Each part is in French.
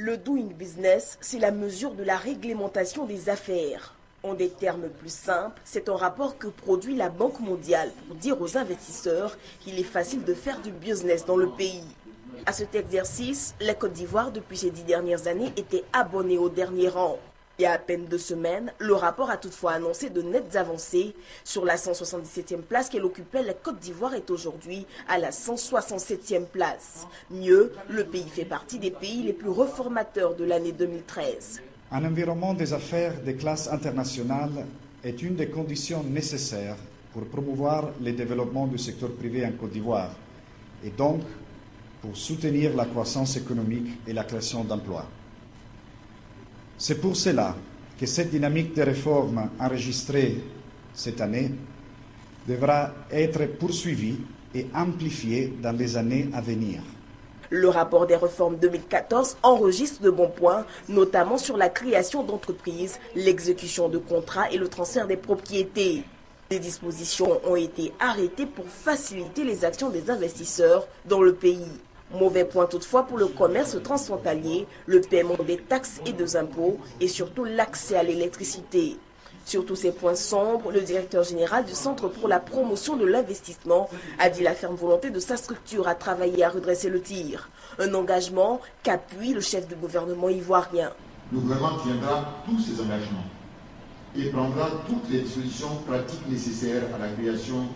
Le doing business, c'est la mesure de la réglementation des affaires. En des termes plus simples, c'est un rapport que produit la Banque mondiale pour dire aux investisseurs qu'il est facile de faire du business dans le pays. À cet exercice, la Côte d'Ivoire, depuis ces 10 dernières années, était abonnée au dernier rang. Il y a à peine 2 semaines, le rapport a toutefois annoncé de nettes avancées. Sur la 177e place qu'elle occupait, la Côte d'Ivoire est aujourd'hui à la 167e place. Mieux, le pays fait partie des pays les plus reformateurs de l'année 2013. Un environnement des affaires de classe internationale est une des conditions nécessaires pour promouvoir le développement du secteur privé en Côte d'Ivoire et donc pour soutenir la croissance économique et la création d'emplois. C'est pour cela que cette dynamique de réforme enregistrée cette année devra être poursuivie et amplifiée dans les années à venir. Le rapport des réformes 2014 enregistre de bons points, notamment sur la création d'entreprises, l'exécution de contrats et le transfert des propriétés. Des dispositions ont été arrêtées pour faciliter les actions des investisseurs dans le pays. Mauvais point toutefois pour le commerce transfrontalier, le paiement des taxes et des impôts et surtout l'accès à l'électricité. Sur tous ces points sombres, le directeur général du Centre pour la promotion de l'investissement a dit la ferme volonté de sa structure à travailler à redresser le tir. Un engagement qu'appuie le chef du gouvernement ivoirien. Le gouvernement tiendra tous ces engagements et prendra toutes les dispositions pratiques nécessaires à la création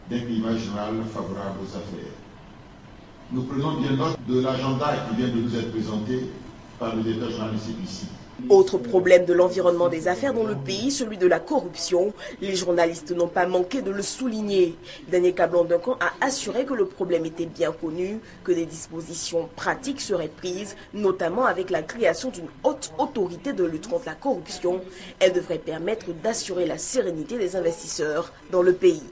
d'un climat général favorable aux affaires. Nous prenons bien note de l'agenda qui vient de nous être présenté par le directeur général du CPC. Autre problème de l'environnement des affaires dans le pays, celui de la corruption. Les journalistes n'ont pas manqué de le souligner. Daniel Kablan-Duncan a assuré que le problème était bien connu, que des dispositions pratiques seraient prises, notamment avec la création d'une haute autorité de lutte contre la corruption. Elle devrait permettre d'assurer la sérénité des investisseurs dans le pays.